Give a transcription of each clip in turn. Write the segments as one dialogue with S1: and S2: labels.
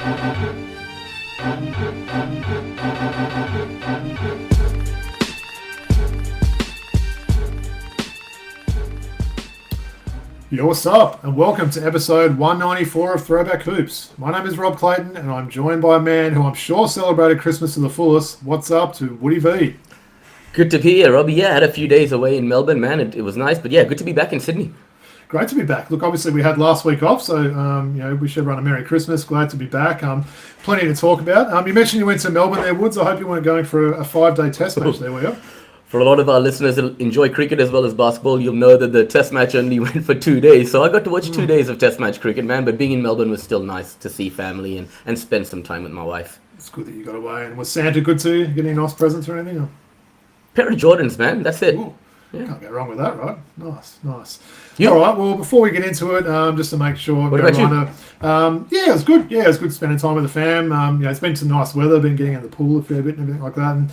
S1: Yo, what's up? And welcome to episode 194 of Throwback Hoops. My name is Rob Clayton, and I'm joined by a man who I'm sure celebrated Christmas to the fullest. What's up to Woody V?
S2: Good to be here, Robbie. Yeah, I had a few days away in Melbourne, man. It was nice, but yeah, good to be back in Sydney.
S1: Great to be back. Look, obviously we had last week off, so wish everyone a Merry Christmas. Glad to be back. Plenty to talk about. You mentioned you went to Melbourne there, Woods. I hope you weren't going for a 5-day test match. There we are.
S2: For a lot of our listeners who enjoy cricket as well as basketball, you'll know that the test match only went for 2 days. So I got to watch 2 days of test match cricket, man. But being in Melbourne was still nice to see family and spend some time with my wife.
S1: It's good that you got away. And was Santa good to you? Get any nice presents or anything? Or?
S2: Pair of Jordans, man. That's it.
S1: Ooh. Yeah. Can't go wrong with that, right? Nice.
S2: You?
S1: All right, well, before we get into it, just to make sure...
S2: What about you?
S1: Yeah, it was good. Yeah, it was good spending time with the fam. It's been some nice weather. Been getting in the pool a fair bit and everything like that. And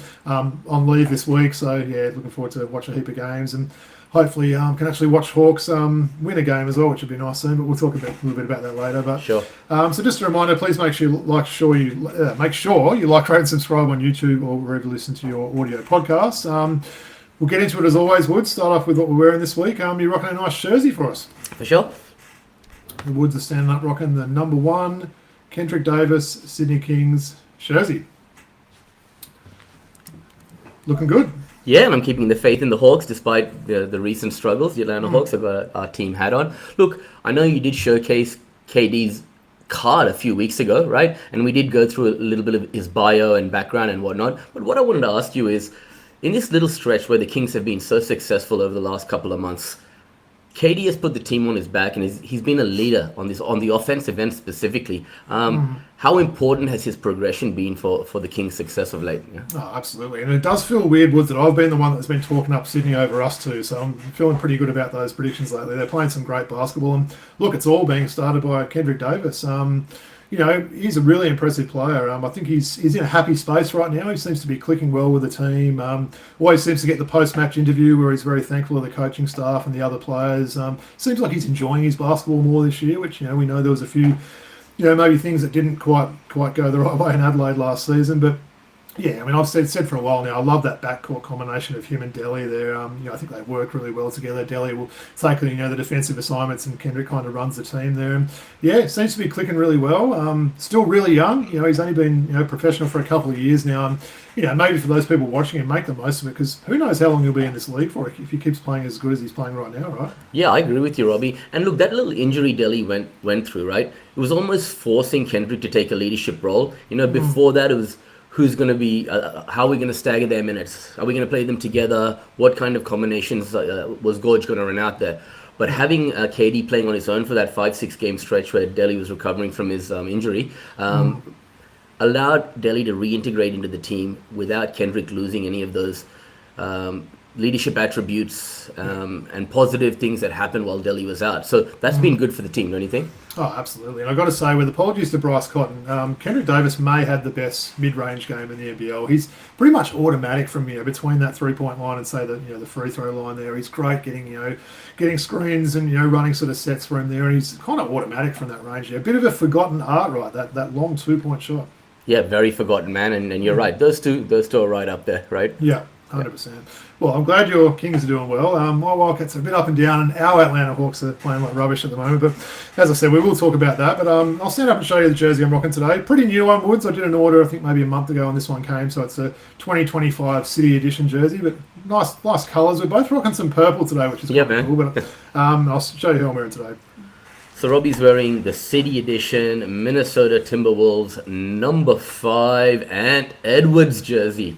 S1: on leave this week, so yeah, looking forward to watch a heap of games. And hopefully can actually watch Hawks win a game as well, which would be nice soon. But we'll talk a little bit about that later. But
S2: sure.
S1: So just a reminder, please make sure you like, rate, and subscribe on YouTube or wherever you listen to your audio podcast. We'll get into it as always, Woods. Start off with what we're wearing this week. You're rocking a nice jersey for us.
S2: For sure.
S1: The Woods are standing up rocking the number 1 Kendric Davis Sydney Kings jersey. Looking good.
S2: Yeah, and I'm keeping the faith in the Hawks despite the recent struggles. The Atlanta Hawks have got our team hat on. Look, I know you did showcase KD's card a few weeks ago, right? And we did go through a little bit of his bio and background and whatnot. But what I wanted to ask you is, in this little stretch where the Kings have been so successful over the last couple of months, KD has put the team on his back, and he's been a leader on the offensive end specifically. How important has his progression been for the Kings' success of late? Yeah.
S1: Oh, absolutely. And it does feel weird, Woods, that I've been the one that's been talking up Sydney over us too. So I'm feeling pretty good about those predictions lately. They're playing some great basketball. And look, it's all being started by Kendric Davis. He's a really impressive player. I think he's in a happy space right now. He seems to be clicking well with the team. Always seems to get the post-match interview where he's very thankful of the coaching staff and the other players. Seems like he's enjoying his basketball more this year, which, we know there was a few, maybe things that didn't quite go the right way in Adelaide last season. But yeah, I've said for a while now, I love that backcourt combination of him and Delhi there. I think they work really well together. Delhi will take the defensive assignments, and Kendric kind of runs the team there. And yeah, it seems to be clicking really well. Still really young. He's only been professional for a couple of years now. And maybe for those people watching him, make the most of it, because who knows how long he'll be in this league for if he keeps playing as good as he's playing right now, right?
S2: Yeah, I agree with you, Robbie. And look, that little injury Delhi went through, right? It was almost forcing Kendric to take a leadership role. Before that, it was, who's going to be, how are we going to stagger their minutes? Are we going to play them together? What kind of combinations was Goorj going to run out there? But having KD playing on his own for that 5-6 game stretch where Delhi was recovering from his injury allowed Delhi to reintegrate into the team without Kendric losing any of those leadership attributes and positive things that happened while Delhi was out. So that's been good for the team, don't you think?
S1: Oh, absolutely. And I've got to say, with apologies to Bryce Cotton, Kendric Davis may have the best mid-range game in the NBL. He's pretty much automatic from between that three-point line and say the free throw line there. He's great getting screens and running sort of sets for him there. And he's kind of automatic from that range. A bit of a forgotten art, right? That long 2-point shot.
S2: Yeah, very forgotten, man. And you're right. Those two are right up there, right?
S1: Yeah. 100%. Well, I'm glad your Kings are doing well. My Wildcats are a bit up and down, and our Atlanta Hawks are playing like rubbish at the moment. But as I said, we will talk about that. But I'll stand up and show you the jersey I'm rocking today. Pretty new one, Woods. I did an order, I think maybe a month ago, and this one came. So it's a 2025 City Edition jersey. But nice colours. We're both rocking some purple today, which is quite cool. But I'll show you who I'm wearing today.
S2: So Robbie's wearing the City Edition Minnesota Timberwolves number 5 Ant Edwards jersey.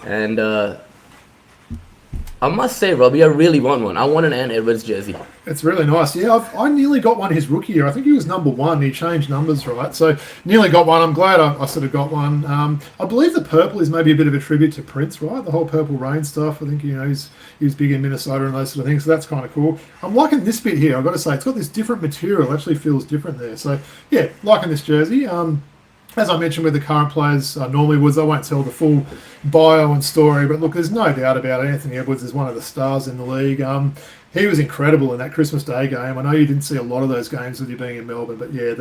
S2: And I must say, Robbie, I really want one. I want an Ant Edwards jersey.
S1: It's really nice. Yeah, I nearly got one his rookie year. I think he was number 1. He changed numbers, right? So nearly got one. I'm glad I sort of got one. I believe the purple is maybe a bit of a tribute to Prince, right? The whole Purple Rain stuff. I think, he was big in Minnesota and those sort of things. So that's kind of cool. I'm liking this bit here. I've got to say, it's got this different material. It actually feels different there. So, yeah, liking this jersey. As I mentioned with the current players, normally Woods, I won't tell the full bio and story, but look, there's no doubt about it. Anthony Edwards is one of the stars in the league. he was incredible in that Christmas Day game. I know you didn't see a lot of those games with you being in Melbourne, but yeah,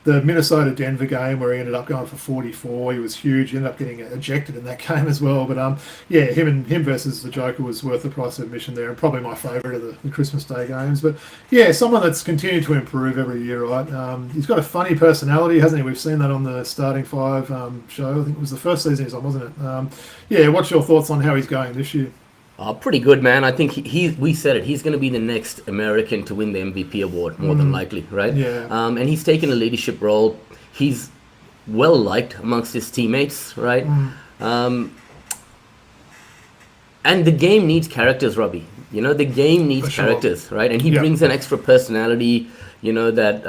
S1: the Minnesota-Denver game where he ended up going for 44, he was huge. He ended up getting ejected in that game as well. But yeah, him versus the Joker was worth the price of admission there, and probably my favourite of the Christmas Day games. But yeah, someone that's continued to improve every year, right? He's got a funny personality, hasn't he? We've seen that on the Starting Five show. I think it was the first season he's on, wasn't it? Yeah, what's your thoughts on how he's going this year?
S2: Pretty good, man. I think we said it. He's going to be the next American to win the MVP award, more than likely, right?
S1: Yeah.
S2: And he's taken a leadership role. He's well liked amongst his teammates, right? And the game needs characters, Robbie. You know, the game needs characters, right? And he brings an extra personality, you know, that,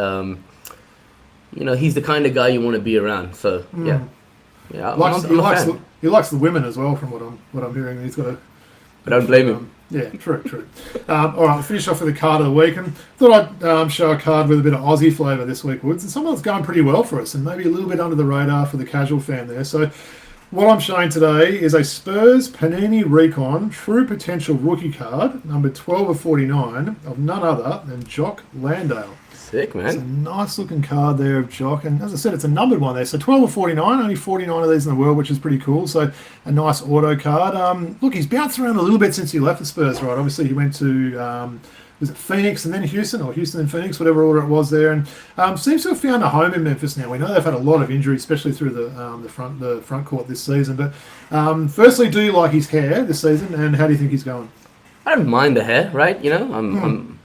S2: you know, he's the kind of guy you want to be around. So, yeah.
S1: He likes the women as well, from what I'm hearing. He's got a...
S2: I don't blame him.
S1: Yeah, true. All right, we'll finish off with the card of the week. And thought I'd show a card with a bit of Aussie flavour this week, Woods. And someone that's going pretty well for us and maybe a little bit under the radar for the casual fan there. So what I'm showing today is a Spurs Panini Recon True Potential Rookie card, number 12 of 49, of none other than Jock Landale.
S2: Sick, man.
S1: It's a nice looking card there of Jock, and as I said, it's a numbered one there. So 12 of 49, only 49 of these in the world, which is pretty cool. So a nice auto card. Look, he's bounced around a little bit since he left the Spurs, right? Obviously, he went to was it Phoenix and then Houston, or Houston and Phoenix, whatever order it was there, and seems to have found a home in Memphis now. We know they've had a lot of injuries, especially through the front court this season. But firstly, do you like his hair this season, and how do you think he's going?
S2: I don't mind the hair, right? You know,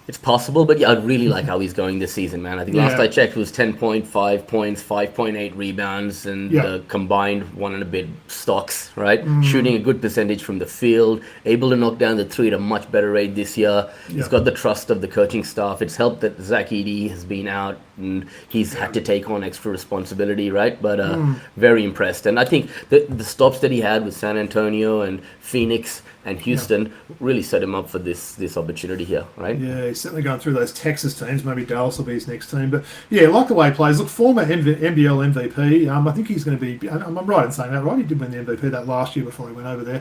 S2: it's possible, but yeah, I really like how he's going this season, man. I think last I checked it was 10.5 points, 5.8 rebounds, and combined 1 and a bit stocks, right? Shooting a good percentage from the field, able to knock down the three at a much better rate this year. He's got the trust of the coaching staff. It's helped that Zach Edey has been out and he's had to take on extra responsibility, right? But very impressed. And I think the stops that he had with San Antonio and Phoenix and Houston really set him up for this opportunity here, right?
S1: Yeah, he's certainly going through those Texas teams. Maybe Dallas will be his next team. But yeah, like the way he plays. Look, former NBL MVP. I think he's going to be, I'm right in saying that, right? He did win the MVP that last year before he went over there.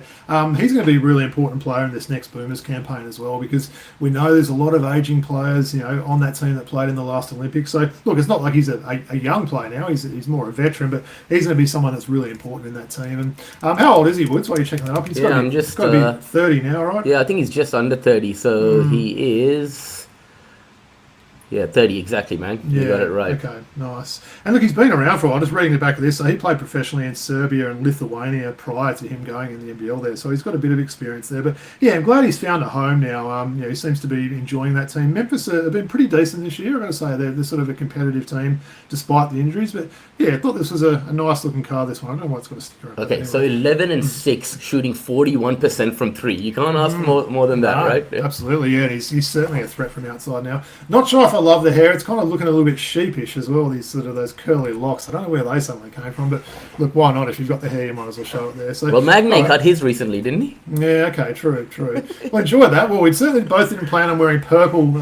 S1: He's going to be a really important player in this next Boomers campaign as well, because we know there's a lot of aging players, you know, on that team that played in the last Olympics. So look, it's not like he's a young player now. He's more a veteran, but he's going to be someone that's really important in that team. And how old is he, Woods? Why are you checking that up? He's got to be 30 now, right?
S2: Yeah, I think he's just under 30, so he is... Yeah, 30 exactly, man. You got it right.
S1: Okay, nice. And look, he's been around for a while. Just reading the back of this, so he played professionally in Serbia and Lithuania prior to him going in the NBL there. So he's got a bit of experience there. But yeah, I'm glad he's found a home now. You know, he seems to be enjoying that team. Memphis have been pretty decent this year. I've got to say they're sort of a competitive team despite the injuries. But yeah, I thought this was a nice looking card. This one, I don't know what's got to stick around.
S2: Okay, anyway. So 11 and 6, shooting 41% from three. You can't ask more than that, right? Yeah.
S1: Absolutely, yeah. He's certainly a threat from outside now. Not sure if I love the hair. It's kind of looking a little bit sheepish as well, those curly locks. I don't know where they suddenly came from, but look, why not? If you've got the hair, you might as well show it there. So,
S2: well, Magne cut his recently, didn't he?
S1: Yeah, okay, true. Well, enjoy that. Well, we certainly both didn't plan on wearing purple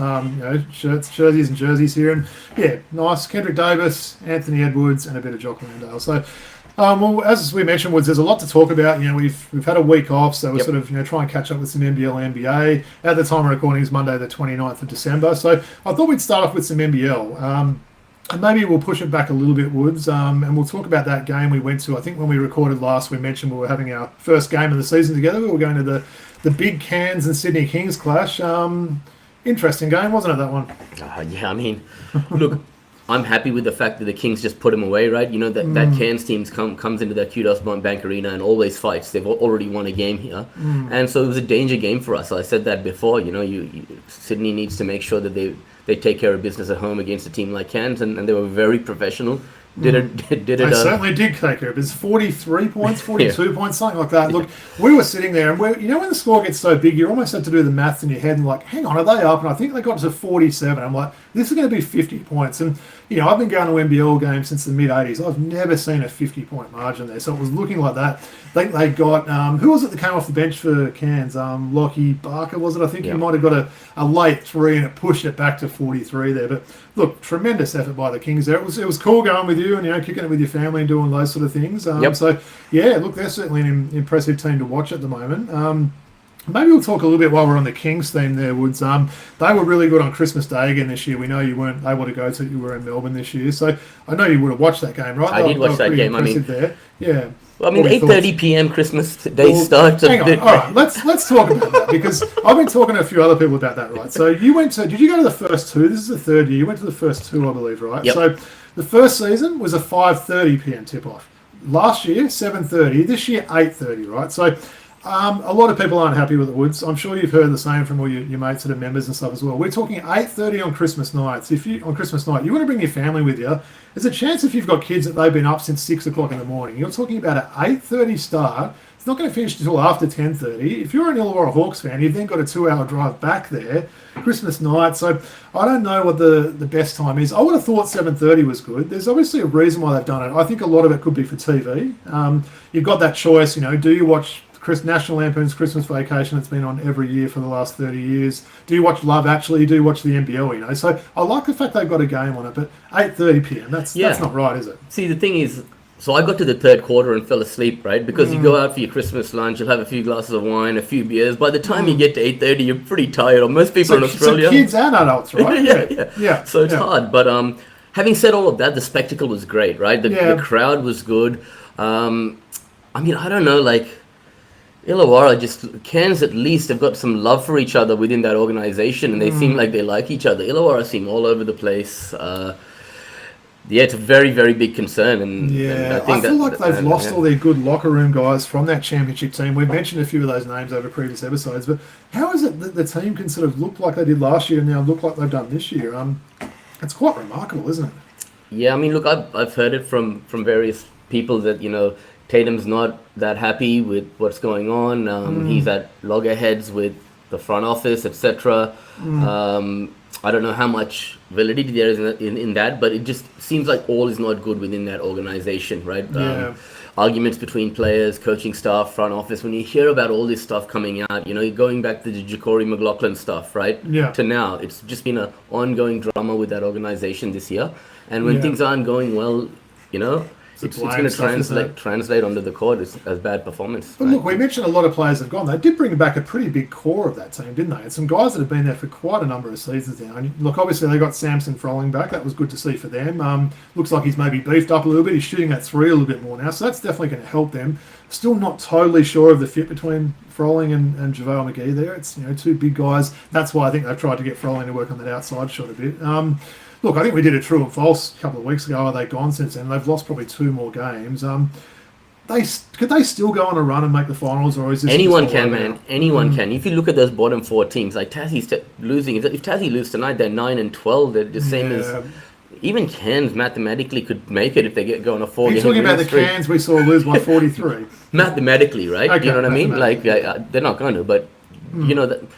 S1: shirts, jerseys and jerseys here. And yeah, nice. Kendric Davis, Anthony Edwards, and a bit of Jock Landale. So, well, as we mentioned, Woods, there's a lot to talk about. You know, we've had a week off, so we're sort of trying to catch up with some NBL, NBA. At the time of recording is Monday, the 29th of December. So I thought we'd start off with some NBL. And maybe we'll push it back a little bit, Woods, and we'll talk about that game we went to. I think when we recorded last, we mentioned we were having our first game of the season together. We were going to the big Cairns and Sydney Kings clash. Interesting game, wasn't it, that one?
S2: Yeah, I mean, look... I'm happy with the fact that the Kings just put him away, right? You know, that Cairns team comes into that Kudos Bank Arena and always fights. They've already won a game here. And so it was a danger game for us. I said that before. You know, Sydney needs to make sure that they take care of business at home against a team like Cairns, and they were very professional. They
S1: certainly did take care of it. It's 43 points, 42 points, something like that. Look, we were sitting there, and when the score gets so big, you almost have to do the maths in your head and like, hang on, are they up? And I think they got to 47. I'm like, this is going to be 50 points. And, you know, I've been going to NBL games since the mid-'80s. I've never seen a 50-point margin there. So it was looking like that. I think they got, who was it that came off the bench for Cairns? Lockie Barker, was it? I think he might have got a late three, and it pushed it back to 43 there. But look, tremendous effort by the Kings there. It was cool going with you and, you know, kicking it with your family and doing those sort of things. So, yeah, look, they're certainly an impressive team to watch at the moment. Maybe we'll talk a little bit while we're on the Kings theme there, Woods. They were really good on Christmas Day again this year. We know you weren't able to go to, you were in Melbourne this year. So I know you would have watched that game, right?
S2: I did watch that game. I mean,
S1: there. Yeah.
S2: Well, I mean, 8:30 p.m. Christmas Day start.
S1: Hang on. All right, let's talk about that because I've been talking to a few other people about that, right? So you went to, did you go to the first two? This is the third year. You went to the first two, I believe, right?
S2: Yep.
S1: So the first season was a 5:30 p.m. tip-off. Last year, 7:30. This year, 8:30, right? So a lot of people aren't happy with the Woods. I'm sure you've heard the same from all your mates that are members and stuff as well. We're talking 8:30 on Christmas nights. On Christmas night, you want to bring your family with you. There's a chance if you've got kids that they've been up since 6 o'clock in the morning. You're talking about an 8:30 start. It's not going to finish until after 10:30. If you're an Illawarra Hawks fan, you've then got a 2-hour drive back there, Christmas night. So I don't know what the best time is. I would have thought 7:30 was good. There's obviously a reason why they've done it. I think a lot of it could be for TV. You've got that choice, do you watch National Lampoon's Christmas Vacation? It's been on every year for the last 30 years. Do you watch Love Actually? Do you watch the NBL? So I like the fact they've got a game on it, but 8:30 p.m. That's not right, is it?
S2: See, the thing is, so I got to the third quarter and fell asleep, right? Because you go out for your Christmas lunch, you'll have a few glasses of wine, a few beers. By the time you get to 8:30, you're pretty tired. Or most people in Australia,
S1: so kids and adults, right?
S2: yeah. So it's hard, but having said all of that, the spectacle was great, right? The crowd was good. I mean, I don't know, like, Illawarra, Cairns at least have got some love for each other within that organisation, and they seem like they like each other. Illawarra seem all over the place. It's a very, very big concern. And I feel
S1: like they've lost all their good locker room guys from that championship team. We've mentioned a few of those names over previous episodes, but how is it that the team can sort of look like they did last year and now look like they've done this year? It's quite remarkable, isn't it?
S2: Yeah, I mean, look, I've heard it from various people that, Tatum's not that happy with what's going on. He's at loggerheads with the front office, etc. I don't know how much validity there is in that, but it just seems like all is not good within that organization, right? Arguments between players, coaching staff, front office. When you hear about all this stuff coming out, going back to the Ja'Cory McLaughlin stuff, right? Yeah. To now, it's just been an ongoing drama with that organization this year. And when things aren't going well, it's going to translate onto the court as bad performance.
S1: But look, we mentioned a lot of players have gone. They did bring back a pretty big core of that team, didn't they? And some guys that have been there for quite a number of seasons now. And look, obviously they got Samson Froling back. That was good to see for them. Looks like he's maybe beefed up a little bit. He's shooting that three a little bit more now. So that's definitely going to help them. Still not totally sure of the fit between Froling and JaVale McGee there. It's, two big guys. That's why I think they've tried to get Froling to work on that outside shot a bit. Look, I think we did a true and false a couple of weeks ago. Are they gone since then? They've lost probably 2 more games. Could they still go on a run and make the finals, or is this
S2: anyone can, man? Anyone can. If you look at those bottom 4 teams, like Tassie's losing. If Tassie lose tonight, they're 9-12. They're the same as even Cairns. Mathematically, could make it if they go on a 4-game.
S1: You're talking about the Cairns we saw lose by 43.
S2: Mathematically, right? Okay, you know what I mean? Like they're not going to, but that.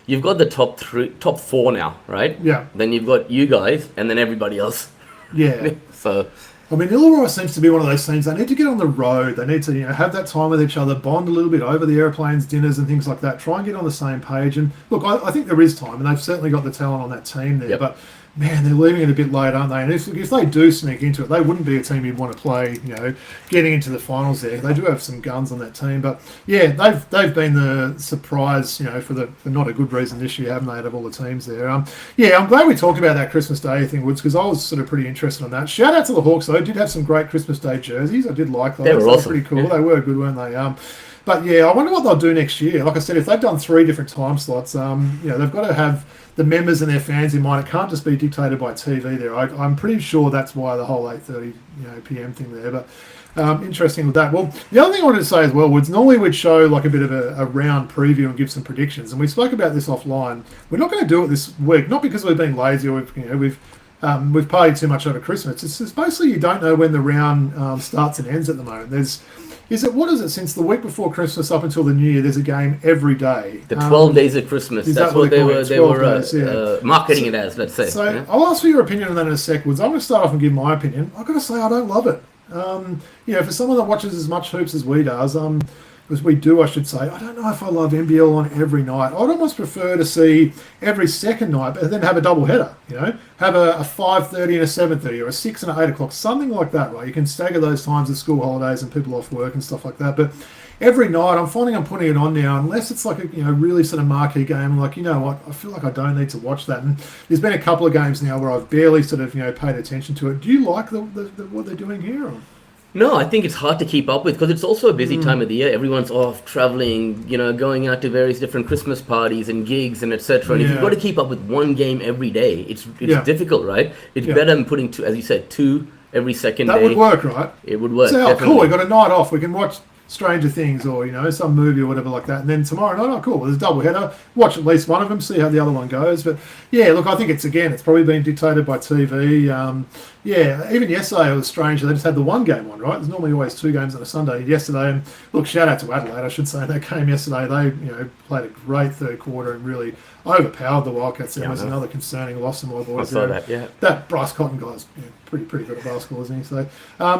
S2: You've got the top 4 now, right? Yeah. Then you've got you guys, and then everybody else.
S1: Yeah.
S2: So,
S1: I mean, Illawarra seems to be one of those teams. They need to get on the road. They need to, have that time with each other, bond a little bit over the airplanes, dinners, and things like that. Try and get on the same page. And look, I think there is time, and they've certainly got the talent on that team there. Yep. But man, they're leaving it a bit late, aren't they? And if they do sneak into it, they wouldn't be a team you'd want to play, getting into the finals there. They do have some guns on that team. But yeah, they've been the surprise, for not a good reason this year, haven't they, out of all the teams there. I'm glad we talked about that Christmas Day thing, Woods, because I was sort of pretty interested on that. Shout out to the Hawks, though. Did have some great Christmas Day jerseys. I did like those.
S2: They were awesome.
S1: Pretty cool.
S2: Yeah.
S1: They were good, weren't they? But yeah, I wonder what they'll do next year. Like I said, if they've done 3 different time slots, they've got to have the members and their fans in mind. It can't just be dictated by TV there. I'm pretty sure that's why the whole 8:30 p.m. thing there. But interesting with that. Well, the other thing I wanted to say as well, Woods, normally we'd show like a bit of a round preview and give some predictions, and we spoke about this offline. We're not going to do it this week, not because we've been lazy or we've partied too much over Christmas. It's basically you don't know when the round starts and ends at the moment. Since the week before Christmas up until the New Year, there's a game every day.
S2: The 12 days of Christmas. That's what they were marketing it as, let's say.
S1: So I'll ask for your opinion on that in a sec, Woods. I'm going to start off and give my opinion. I've got to say I don't love it. For someone that watches as much hoops as we do, I should say, I don't know if I love NBL on every night. I'd almost prefer to see every second night, but then have a double header, have a 5:30 and a 7:30 or a 6 and a 8 o'clock, something like that, right? You can stagger those times of school holidays and people off work and stuff like that. But every night I'm finding I'm putting it on now, unless it's like a really sort of marquee game. I'm like, you know what, I feel like I don't need to watch that. And there's been a couple of games now where I've barely sort of paid attention to it. Do you like what they're doing here? Or?
S2: No, I think it's hard to keep up with because it's also a busy time of the year. Everyone's off traveling, going out to various different Christmas parties and gigs and etc. And if you've got to keep up with one game every day, it's difficult, right? It's better than putting two, as you said, two every second day.
S1: That would work, right?
S2: It would work.
S1: So, cool, we got a night off. We can watch Stranger Things or, some movie or whatever like that. And then tomorrow night, cool, well, there's a double header. Watch at least one of them, see how the other one goes. But, look, I think it's probably been dictated by TV. Even yesterday it was strange. They just had the one game on, right? There's normally always two games on a Sunday. Yesterday, and look, shout out to Adelaide, I should say, in that game yesterday. They, played a great third quarter and really overpowered the Wildcats. There was another concerning loss in my boys.
S2: I saw that, yeah.
S1: That Bryce Cotton guy's pretty good at basketball, isn't he? So,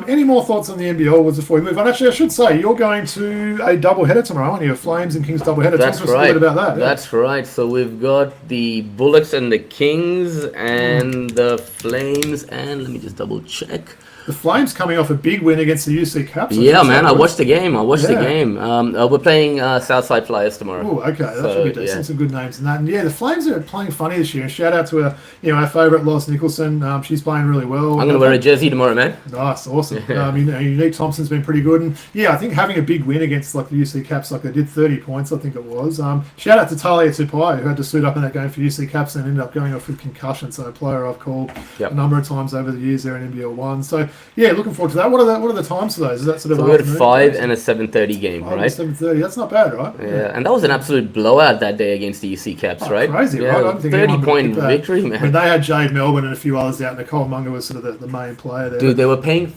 S1: any more thoughts on the NBL before we move on? Actually, I should say, you're going to a doubleheader tomorrow, aren't you? Flames and Kings doubleheader.
S2: That's
S1: Tell us
S2: right.
S1: a bit about that.
S2: That's right. So we've got the Bullets and the Kings and the Flames, and let me just double check.
S1: The Flames coming off a big win against the UC Caps.
S2: Yeah, man, I watched the game. the game. We're playing Southside Flyers tomorrow.
S1: Oh, okay, that should be decent. Yeah. Some good names in that. And the Flames are playing funny this year. And shout out to our favourite Lois Nicholson. She's playing really well.
S2: I'm going to wear a jersey tomorrow, man.
S1: Nice, awesome. Unique Thompson's been pretty good, and I think having a big win against like the UC Caps, like they did 30 points, I think it was. Shout out to Talia Tupai, who had to suit up in that game for UC Caps and ended up going off with concussion. So a player I've called a number of times over the years there in NBL 1. So looking forward to that. What are the times for those? Is that sort of?
S2: So we had 5 and a 7:30 game, right?
S1: 7:30. That's not bad, right?
S2: Yeah, and that was an absolute blowout that day against the UC Caps, right?
S1: Crazy, right? I don't think
S2: 30-point victory, man.
S1: When they had Jade Melbourne and a few others out, Nicole Munger was sort of the main player there.
S2: Dude, they were paying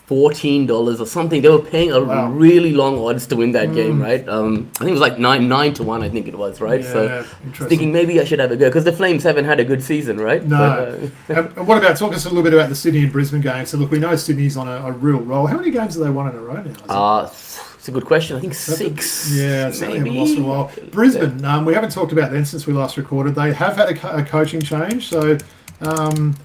S2: $14 or something. They were paying a really long odds to win that game, right? I think it was like 9-1. I think it was, right?
S1: Yeah,
S2: so thinking maybe I should have a go because the Flames haven't had a good season, right?
S1: No. And what about talk us a little bit about the Sydney and Brisbane game? So look, we know Sydney's on a real roll. How many games have they won in a row now?
S2: It's a good question. I think 6.
S1: Yeah, it's maybe lost for a while. Brisbane, we haven't talked about them since we last recorded. They have had a coaching change. So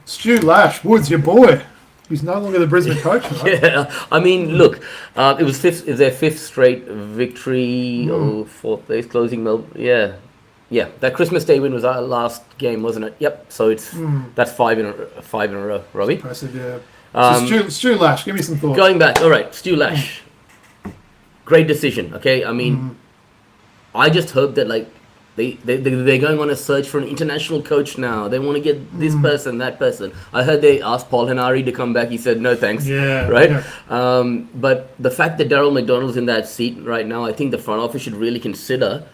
S1: Stu Lash, Woods, your boy. He's no longer the Brisbane coach, right?
S2: Yeah, I mean, look, it was their 5th straight victory or 4th place closing. Yeah, that Christmas Day win was our last game, wasn't it? Yep. So that's 5 in a row, Robbie.
S1: Impressive, yeah. So Stu Lash, give me some thoughts.
S2: Going back, all right, Stu Lash, great decision. Okay, I mean, I just hope that they're going on a search for an international coach now. They want to get this person, that person. I heard they asked Paul Henare to come back. He said, no, thanks.
S1: Yeah.
S2: Right? Yeah. But the fact that Daryl McDonald's in that seat right now, I think the front office should really consider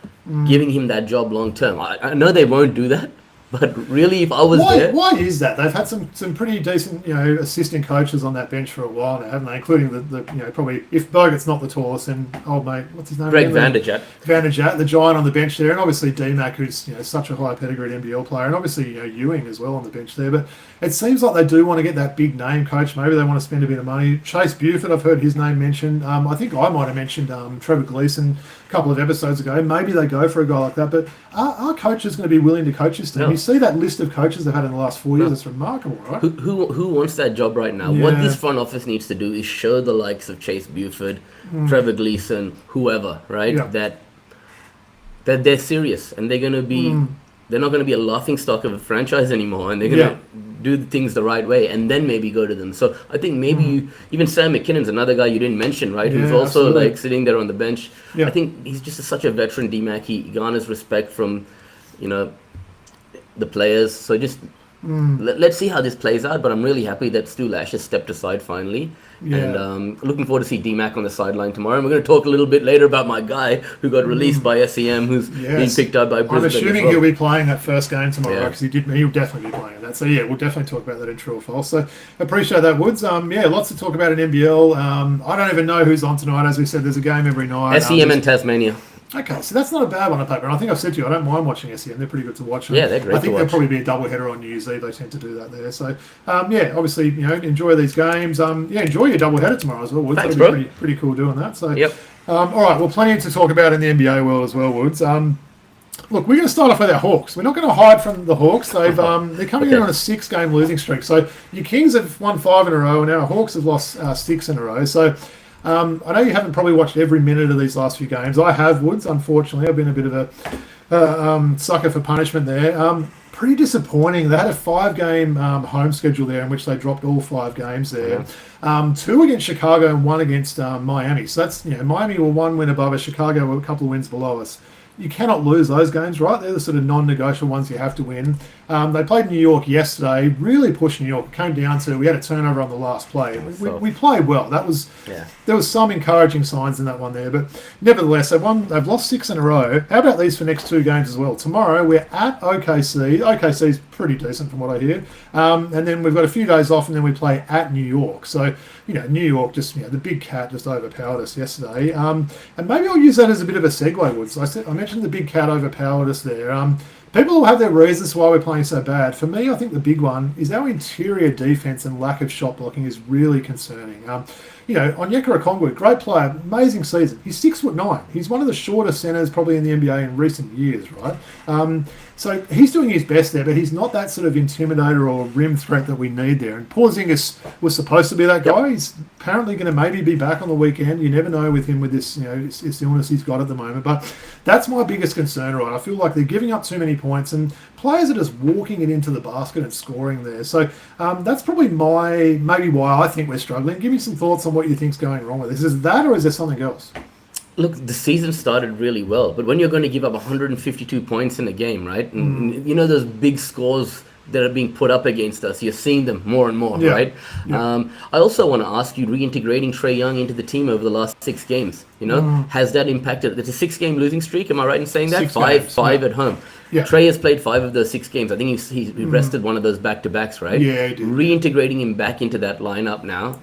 S2: giving him that job long term. I know they won't do that. But really, if I was there...
S1: Why is that? They've had some pretty decent, assistant coaches on that bench for a while now, haven't they? Including the probably, if Bogut's not the tallest, then old mate, what's his name?
S2: Greg Vanderjagt.
S1: Vanderjagt, the giant on the bench there. And obviously D-Mac, who's, such a high pedigree NBL player. And obviously, Ewing as well on the bench there. But it seems like they do want to get that big name coach. Maybe they want to spend a bit of money. Chase Buford, I've heard his name mentioned. I think I might have mentioned Trevor Gleeson a couple of episodes ago. Maybe they go for a guy like that. But are coaches going to be willing to coach this team?
S2: No.
S1: You see that list of coaches they've had in the last 4 years. It's remarkable, right?
S2: Who wants that job right now? What this front office needs to do is show the likes of Chase Buford, Trevor Gleeson, whoever, right? That they're serious and they're going to be... They're not going to be a laughing stock of a franchise anymore, and they're going to do things the right way, and then maybe go to them. So I think maybe even Sam McKinnon's another guy you didn't mention, right? Who's also like sitting there on the bench. I think he's just such a veteran D-Mac. He garners respect from, the players. So just let's see how this plays out. But I'm really happy that Stu Lash has stepped aside finally. And looking forward to see D-Mac on the sideline tomorrow. And we're going to talk a little bit later about my guy who got released by SEM, who's being picked up by Brisbane.
S1: I'm assuming he'll be playing that first game tomorrow because he'll definitely be playing that. So we'll definitely talk about that in true or false. So appreciate that, Woods. Lots to talk about in NBL. I don't even know who's on tonight. As we said, there's a game every night.
S2: SEM and Tasmania.
S1: Okay, so that's not a bad one on paper. And I think I've said to you, I don't mind watching SEM. They're pretty good to watch.
S2: Yeah, they're great.
S1: I think there'll probably be a double header on New Year's Eve. They tend to do that there. So, obviously, enjoy these games. Enjoy your double header tomorrow as well, Woods.
S2: Thanks,
S1: that'll be pretty cool doing that. So, all right, well, plenty to talk about in the NBA world as well, Woods. Look, we're going to start off with our Hawks. We're not going to hide from the Hawks. They're coming in on a 6-game losing streak. So your Kings have won 5 in a row, and our Hawks have lost 6 in a row. So I know you haven't probably watched every minute of these last few games. I have, Woods, unfortunately. I've been a bit of a sucker for punishment there. Pretty disappointing. They had a 5-game home schedule there in which they dropped all 5 games there. 2 against Chicago and 1 against Miami. So that's, Miami were 1 win above us, Chicago were a couple of wins below us. You cannot lose those games, right? They're the sort of non-negotiable ones you have to win. They played New York yesterday, really pushed New York. It came down to, we had a turnover on the last play. We played well. There was some encouraging signs in that one there, but nevertheless, they've lost 6 in a row. How about these for next 2 games as well? Tomorrow, we're at OKC. OKC's pretty decent from what I hear. And then we've got a few days off, and then we play at New York. So, New York just, the big cat just overpowered us yesterday. And maybe I'll use that as a bit of a segue, Woods. I mentioned the big cat overpowered us there. People will have their reasons why we're playing so bad. For me, I think the big one is our interior defense and lack of shot blocking is really concerning. Onyeka Okongwu, great player, amazing season. He's 6'9". He's one of the shortest centers probably in the NBA in recent years, right? So he's doing his best there, but he's not that sort of intimidator or rim threat that we need there. And Porzingis was supposed to be that guy. He's apparently going to maybe be back on the weekend. You never know with him with this, this illness he's got at the moment. But that's my biggest concern, right? I feel like they're giving up too many points and players are just walking it into the basket and scoring there. So that's probably maybe why I think we're struggling. Give me some thoughts on what you think's going wrong with this. Is that or is there something else?
S2: Look, the season started really well, but when you're going to give up 152 points in a game, right? And those big scores that are being put up against us, you're seeing them more and more, right? Yeah. I also want to ask you, reintegrating Trae Young into the team over the last 6 games, has that impacted? It's a 6-game losing streak, am I right in saying that? 5 at home. Yeah. Trae has played 5 of those 6 games. I think he rested one of those back-to-backs, right?
S1: Yeah, he did.
S2: Reintegrating him back into that lineup now,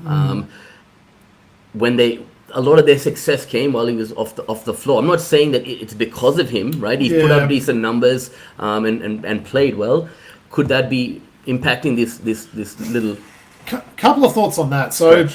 S2: a lot of their success came while he was off the floor. I'm not saying that it's because of him, right? He's put up decent numbers and played well. Could that be impacting this little?
S1: Couple of thoughts on that. So,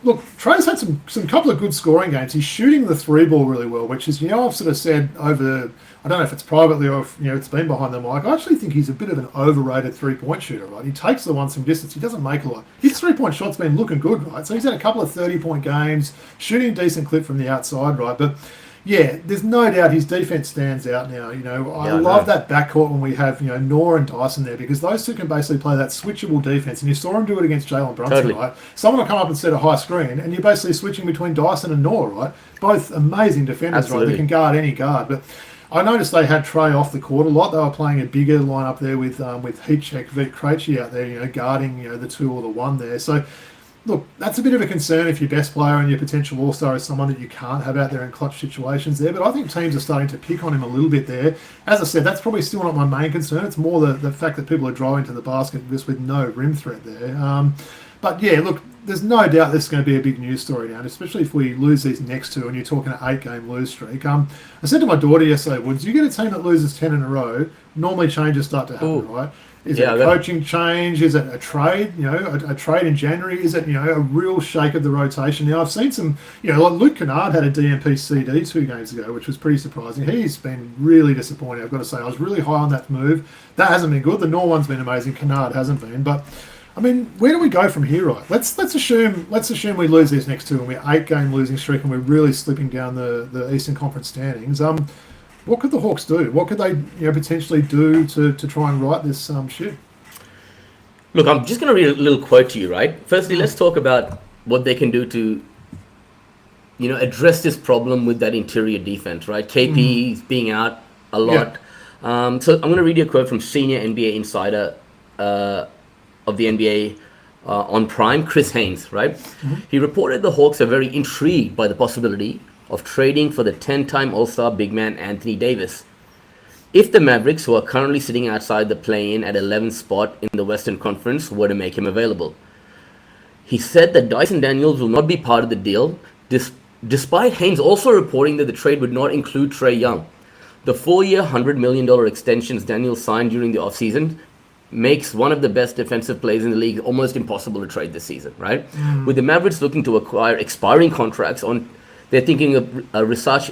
S1: look, Trae's had some couple of good scoring games. He's shooting the 3 ball really well, which is I've sort of said over. I don't know if it's privately or if it's been behind the mic. I actually think he's a bit of an overrated 3-point shooter, right? He takes the ones from distance. He doesn't make a lot. His 3-point shot's been looking good, right? So he's had a couple of 30-point games, shooting a decent clip from the outside, right? But yeah, there's no doubt his defense stands out now. I love that backcourt when we have Noor and Dyson there because those two can basically play that switchable defense. And you saw him do it against Jalen Brunson, right? Someone will come up and set a high screen, and you're basically switching between Dyson and Noor, right? Both amazing defenders, right? They can guard any guard, but I noticed they had Trae off the court a lot. They were playing a bigger lineup there with Heatcheck, Vit Krejci out there, guarding the 2 or the 1 there. So, look, that's a bit of a concern if your best player and your potential all-star is someone that you can't have out there in clutch situations there. But I think teams are starting to pick on him a little bit there. As I said, that's probably still not my main concern. It's more the fact that people are driving to the basket just with no rim threat there. But yeah, look, there's no doubt this is going to be a big news story now, and especially if we lose these next 2 and you're talking an 8-game lose streak. I said to my daughter yesterday, Woods, you get a team that loses 10 in a row, normally changes start to happen, right? Is it a coaching change? Is it a trade? A trade in January? Is it, a real shake of the rotation? Now, I've seen some, like Luke Kennard had a DMP CD 2 games ago, which was pretty surprising. He's been really disappointing, I've got to say. I was really high on that move. That hasn't been good. The Noor one's been amazing. Kennard hasn't been. But, I mean, where do we go from here, right? Let's assume we lose these next 2 and we're 8-game losing streak and we're really slipping down the Eastern Conference standings. What could the Hawks do? What could they potentially do to try and right this ship?
S2: Look, I'm just going to read a little quote to you, right? Firstly, let's talk about what they can do to address this problem with that interior defense, right? KP is being out a lot. Yeah. So I'm going to read you a quote from senior NBA insider of the NBA on Prime, Chris Haynes, right? He reported the Hawks are very intrigued by the possibility of trading for the 10-time All-Star big man Anthony Davis. If the Mavericks, who are currently sitting outside the play-in at 11th spot in the Western Conference, were to make him available. He said that Dyson Daniels will not be part of the deal, despite Haynes also reporting that the trade would not include Trae Young. The 4-year, $100 million extensions Daniels signed during the offseason makes one of the best defensive players in the league almost impossible to trade this season, right? With the Mavericks looking to acquire expiring contracts they're thinking of Risache,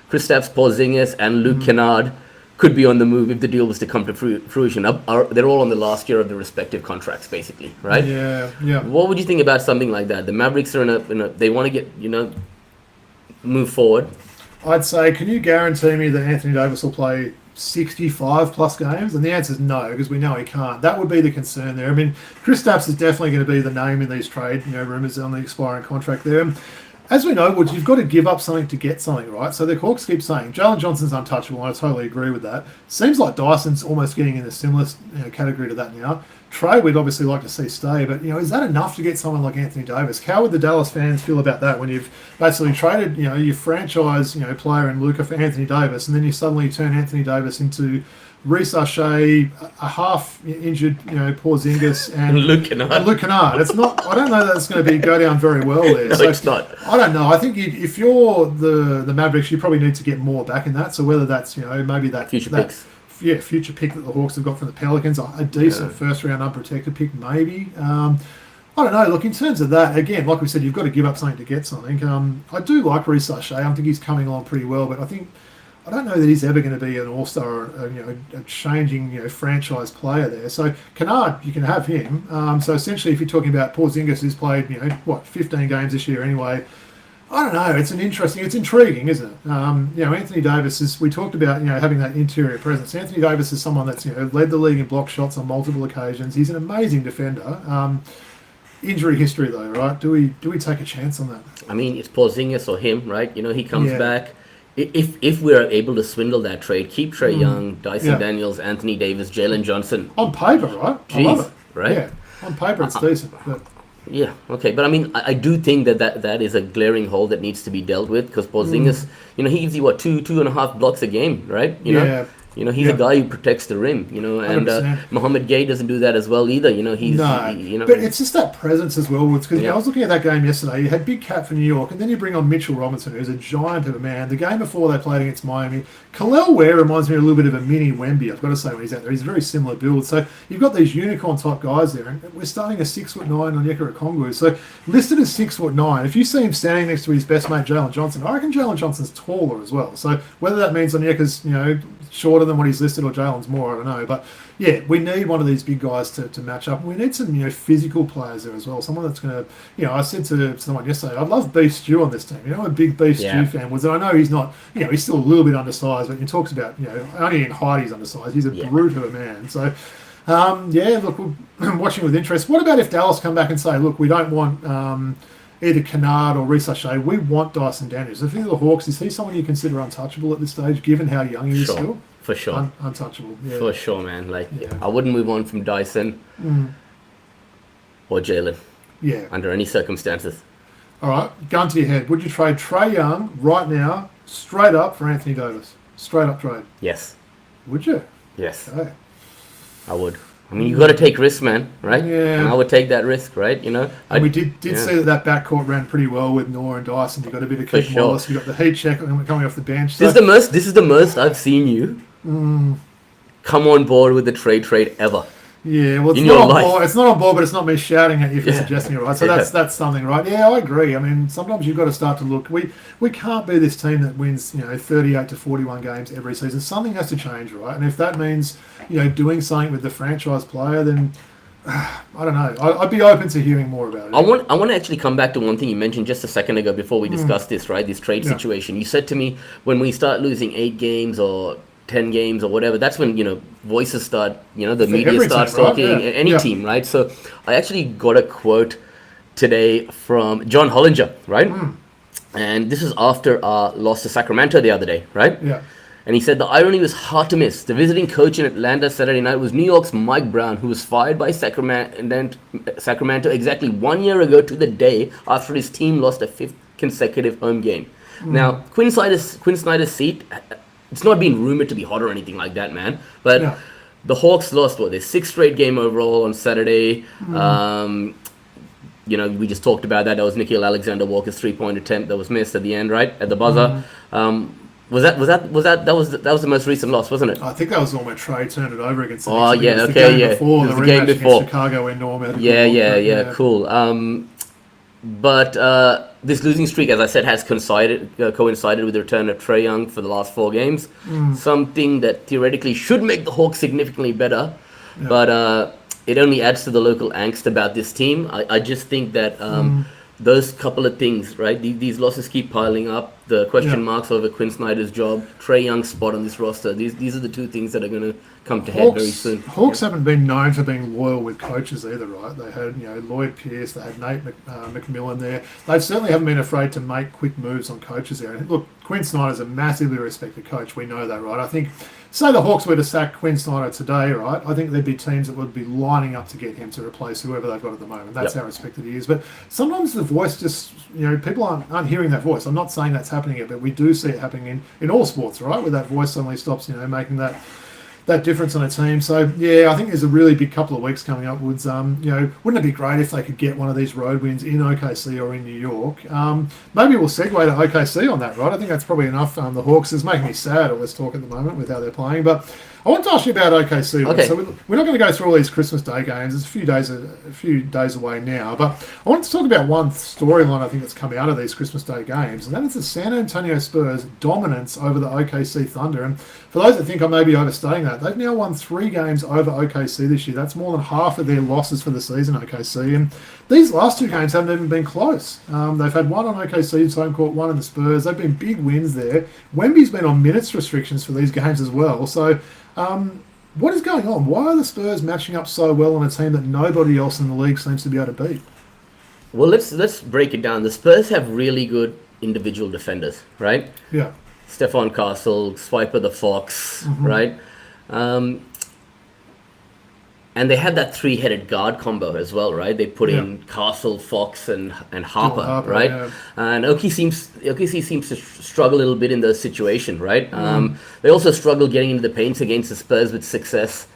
S2: Kristaps Porzingis, and Luke Kennard, could be on the move if the deal was to come to fruition. They're all on the last year of their respective contracts, basically, right?
S1: Yeah.
S2: What would you think about something like that? The Mavericks are in a they want to get, move forward.
S1: I'd say, can you guarantee me that Anthony Davis will play 65 plus games? And the answer is no, because we know he can't. That would be the concern there. I mean, Kristaps is definitely going to be the name in these trade rumours on the expiring contract there. As we know, Woods, you've got to give up something to get something, right? So the Hawks keep saying Jalen Johnson's untouchable, and I totally agree with that. Seems like Dyson's almost getting in a similar category to that now. Trey, we'd obviously like to see stay, but is that enough to get someone like Anthony Davis? How would the Dallas fans feel about that when you've basically traded, your franchise, player in Luka for Anthony Davis, and then you suddenly turn Anthony Davis into Reece, a half-injured, Porzingis, and
S2: Luke Kennard.
S1: It's not. I don't know that it's going to go down very well there.
S2: No, it's not.
S1: I don't know. I think if you're the Mavericks, you probably need to get more back in that. So whether that's maybe that
S2: future picks.
S1: Yeah, future pick that the Hawks have got from the Pelicans, a decent first-round unprotected pick, maybe. I don't know. Look, in terms of that, again, like we said, you've got to give up something to get something. I do like Reece. I think he's coming along pretty well, but I don't know that he's ever going to be an all-star or a changing franchise player there. So Kennard, you can have him. So essentially, if you're talking about Porzingis, who's played 15 games this year anyway. I don't know. It's intriguing, isn't it? Anthony Davis is. We talked about having that interior presence. Anthony Davis is someone that's led the league in block shots on multiple occasions. He's an amazing defender. Injury history though, right? Do we take a chance on that?
S2: I mean, it's Porzingis or him, right? He comes back. If we're able to swindle that trade, keep Trae Young, Dyson Daniels, Anthony Davis, Jalen Johnson.
S1: On paper, right? I love it.
S2: Right?
S1: Yeah, on paper it's decent. But...
S2: Yeah, okay. But I mean, I do think that is a glaring hole that needs to be dealt with because Porzingis, he gives you, 2.5 blocks a game, right? He's a guy who protects the rim, and Mohamed Gay doesn't do that as well either.
S1: But it's just that presence as well, because I was looking at that game yesterday. You had Big Cat for New York, and then you bring on Mitchell Robinson, who's a giant of a man. The game before they played against Miami, Khalil Ware reminds me a little bit of a mini Wemby, I've got to say, when he's out there. He's a very similar build. So you've got these unicorn-type guys there, and we're starting a 6'9" Onyeka Okongwu. So listed as 6'9", if you see him standing next to his best mate, Jalen Johnson, I reckon Jalen Johnson's taller as well. So whether that means Onyeka's, shorter than what he's listed or Jalen's more, I don't know. But yeah, we need one of these big guys to match up. We need some physical players there as well. Someone that's going to, I said to someone yesterday, I'd love Beef Stew on this team. I'm a big Beef Stew fan was, and I know he's not, he's still a little bit undersized, but he talks about, only in height he's undersized. He's a brute of a man. So look, we're watching with interest. What about if Dallas come back and say, look, we don't want either Kennard or Reece, we want Dyson Daniels. If you're the Hawks, is he someone you consider untouchable at this stage, given how young he is still?
S2: For sure.
S1: Untouchable, yeah.
S2: For sure, man. I wouldn't move on from Dyson or Jalen.
S1: Yeah.
S2: Under any circumstances.
S1: All right, gun to your head. Would you trade Trae Young right now, straight up, for Anthony Davis? Straight up trade?
S2: Yes.
S1: Would you?
S2: Yes.
S1: Okay.
S2: I would. I mean, you got to take risks, man, right?
S1: Yeah.
S2: And I would take that risk, right?
S1: And we did see that backcourt ran pretty well with Noor and Dyson. You got a bit of Keith Wallace. You got the heat check coming off the bench. So.
S2: This is the most I've seen you come on board with the trade ever.
S1: Yeah, well, it's not on board, but it's not me shouting at you for suggesting it, right? So that's something, right? Yeah, I agree. I mean, sometimes you've got to start to look. We can't be this team that wins, 38 to 41 games every season. Something has to change, right? And if that means, doing something with the franchise player, then I don't know. I'd be open to hearing more about it.
S2: I want to actually come back to one thing you mentioned just a second ago before we discussed this, right? This trade situation. You said to me, when we start losing 8 games or 10 games or whatever, that's when voices start, the media starts talking, right? Any team, right? So I actually got a quote today from John Hollinger, right? And this is after our loss to Sacramento the other day, right?
S1: Yeah.
S2: And he said the irony was hard to miss. The visiting coach in Atlanta Saturday night was New York's Mike Brown, who was fired by Sacramento exactly 1 year ago to the day after his team lost a 5th consecutive home game. Now, Quinn Snyder's seat, it's not been rumored to be hot or anything like that, man. But the Hawks lost, their 6th straight game overall on Saturday. We just talked about that. That was Nickeil Alexander-Walker's 3-point attempt that was missed at the end, right? At the buzzer. That was the most recent loss, wasn't it?
S1: I think that was the one where Trae turned it over against the
S2: Before,
S1: the game before. Chicago when Norm had
S2: cool. But this losing streak, as I said, has coincided with the return of Trae Young for the last 4 games. Something that theoretically should make the Hawks significantly better, but it only adds to the local angst about this team. I just think that those couple of things, right? These losses keep piling up. The question marks over Quinn Snyder's job, Trae Young's spot on this roster. These are the 2 things that are going to come to head very soon.
S1: Hawks haven't been known for being loyal with coaches either, right? They had Lloyd Pierce, they had Nate McMillan there. They certainly haven't been afraid to make quick moves on coaches there. And look, Quinn Snyder's a massively respected coach. We know that, right? I think, say the Hawks were to sack Quinn Snyder today, right? I think there'd be teams that would be lining up to get him to replace whoever they've got at the moment. That's how respected he is. But sometimes the voice just, people aren't hearing that voice. I'm not saying that's happening yet, but we do see it happening in all sports, right? Where that voice suddenly stops, making that difference on a team. So I think there's a really big couple of weeks coming up. Wouldn't it be great if they could get one of these road wins in OKC or in New York? Maybe we'll segue to OKC on that, right? I think that's probably enough. The Hawks is making me sad, all this talk at the moment with how they're playing. But I want to ask you about OKC.
S2: Okay.
S1: So we're not going to go through all these Christmas Day games. It's a few days away now. But I want to talk about one storyline I think that's come out of these Christmas Day games, and that is the San Antonio Spurs' dominance over the OKC Thunder. And for those that think I may be overstating that, they've now won 3 games over OKC this year. That's more than half of their losses for the season, OKC. And these last 2 games haven't even been close. They've had one on OKC's home court, one in the Spurs. They've been big wins there. Wemby's been on minutes restrictions for these games as well. So what is going on? Why are the Spurs matching up so well on a team that nobody else in the league seems to be able to beat?
S2: Well, let's break it down. The Spurs have really good individual defenders, right?
S1: Yeah.
S2: Stephon Castle, Swiper the Fox, right? And they had that 3-headed guard combo as well, right? They put in Castle, Fox, and Harper, right?
S1: Yeah.
S2: And OKC seems to struggle a little bit in those situations, right? They also struggle getting into the paint against the Spurs with success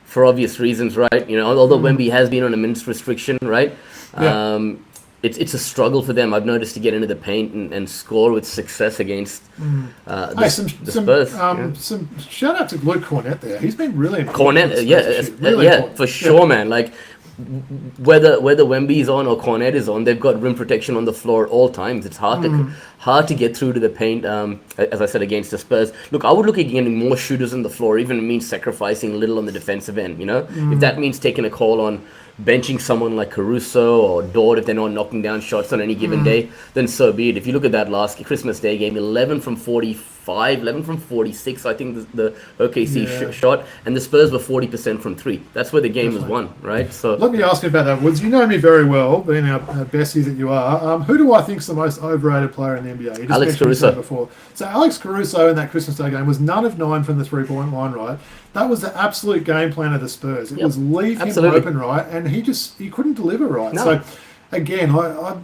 S2: for obvious reasons, right? Although Wemby has been on a minutes restriction, right? It's a struggle for them, I've noticed, to get into the paint and score with success against the Spurs.
S1: Some shout out to Luke Cornett there. He's been really
S2: important.
S1: Cornett,
S2: for sure, man. Like whether Wemby is on or Cornett is on, they've got rim protection on the floor at all times. It's hard to get through to the paint. As I said, against the Spurs. Look, I would look at getting more shooters on the floor, even if it means sacrificing a little on the defensive end. If that means taking a call on benching someone like Caruso or Dort if they're not knocking down shots on any given day, then so be it. If you look at that last Christmas Day game, 11 from 45, 11 from 46, I think the OKC shot, and the Spurs were 40% from 3. That's where the game was won, right? So
S1: let me ask you about that, Woods. You know me very well, being our bestie that you are. Who do I think is the most overrated player in the NBA? You just
S2: Alex Caruso.
S1: Before. So Alex Caruso in that Christmas Day game was 9 of 9 from the 3-point line, right? That was the absolute game plan of the Spurs. It was leave him open, right? And he couldn't deliver right.
S2: No.
S1: So again,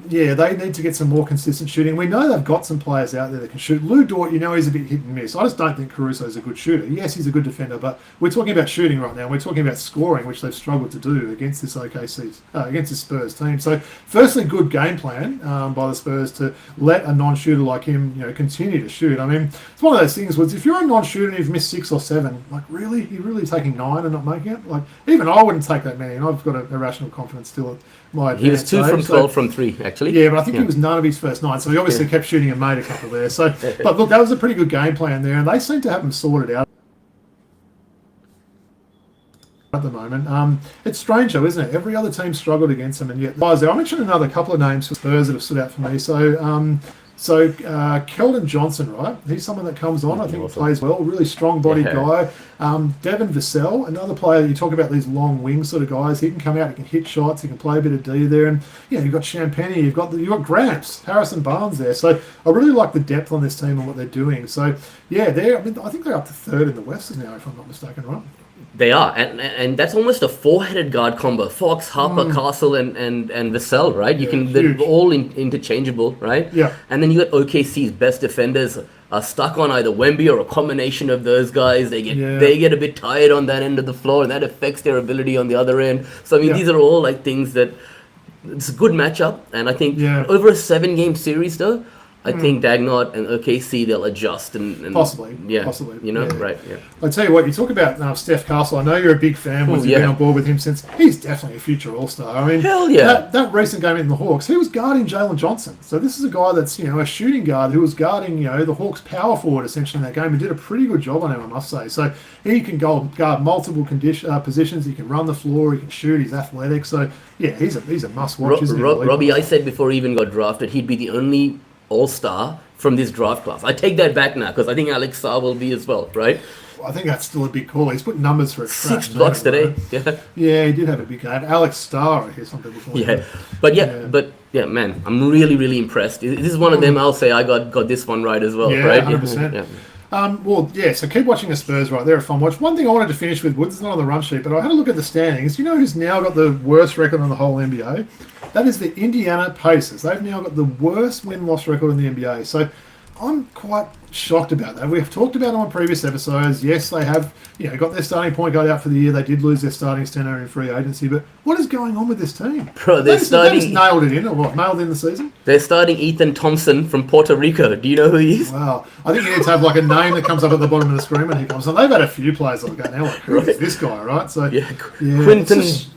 S1: they need to get some more consistent shooting. We know they've got some players out there that can shoot. Lou Dort, he's a bit hit and miss. I just don't think Caruso's a good shooter. Yes, he's a good defender, but we're talking about shooting right now. We're talking about scoring, which they've struggled to do against this against this Spurs team. So, firstly, good game plan by the Spurs to let a non-shooter like him, continue to shoot. I mean, it's one of those things. If you're a non-shooter and you've missed 6 or 7, like really, you're really taking 9 and not making it. Like even I wouldn't take that many, and I've got a irrational confidence still.
S2: He was 2 from 12 from 3, actually.
S1: Yeah, but I think he was none of his first 9, so he obviously kept shooting and made a couple there. So, but look, that was a pretty good game plan there, and they seem to have them sorted out at the moment. It's strange though, isn't it? Every other team struggled against them, and yet I mentioned another couple of names for Spurs that have stood out for me. So, Keldon Johnson, right? He's someone that comes on. I think he plays well. Really strong-bodied guy. Devin Vassell, another player. You talk about these long wing sort of guys. He can come out. He can hit shots. He can play a bit of D there. And you've got Champagny. You've got Gramps, Harrison Barnes there. So I really like the depth on this team and what they're doing. So I think they're up to 3rd in the West now, if I'm not mistaken, right?
S2: They are, and that's almost a 4-headed guard combo. Fox, Harper, Castle, and Vassell, right? They're all interchangeable, right?
S1: Yeah.
S2: And then you got OKC's best defenders are stuck on either Wemby or a combination of those guys. They get a bit tired on that end of the floor, and that affects their ability on the other end. So I mean, these are all like things that it's a good matchup, and I think over a 7-game series though, I think Dagnott and OKC, they'll adjust and
S1: Possibly.
S2: Right? Yeah.
S1: I tell you what, you talk about Steph Castle. I know you're a big fan. You've been on board with him since. He's definitely a future All-Star. I mean,
S2: hell yeah.
S1: That recent game in the Hawks, he was guarding Jalen Johnson. So this is a guy that's a shooting guard who was guarding the Hawks power forward essentially in that game and did a pretty good job on him, I must say. So he can guard multiple positions. He can run the floor. He can shoot. He's athletic. So yeah, he's a must-watch.
S2: Robbie, I said before he even got drafted, he'd be the only All-Star from this draft class. I take that back now because I think Alex Sarr will be as well, right?
S1: I think that's still a big call. He's put numbers for a trash.
S2: 6 blocks today.
S1: Right? Yeah, he did have a big game. Alex Starr, I hear some people call him.
S2: But man, I'm really, really impressed. This is one of them. I'll say I got this one right as well, right?
S1: 100%. So keep watching the Spurs, right? They're a fun watch. One thing I wanted to finish with, Woods is not on the run sheet, but I had a look at the standings. Do you know who's now got the worst record on the whole NBA? That is the Indiana Pacers. They've now got the worst win-loss record in the NBA. So I'm quite shocked about that. We've talked about them on previous episodes. Yes, they have got their starting point guard out for the year. They did lose their starting center in free agency. But what is going on with this team?
S2: Bro,
S1: they just nailed it in, or what? Nailed in the season?
S2: They're starting Ethan Thompson from Puerto Rico. Do you know who he is?
S1: Wow. I think you need to have like a name that comes up at the bottom of the screen when he comes on. They've had a few players like that now. Like, who is this guy, right? So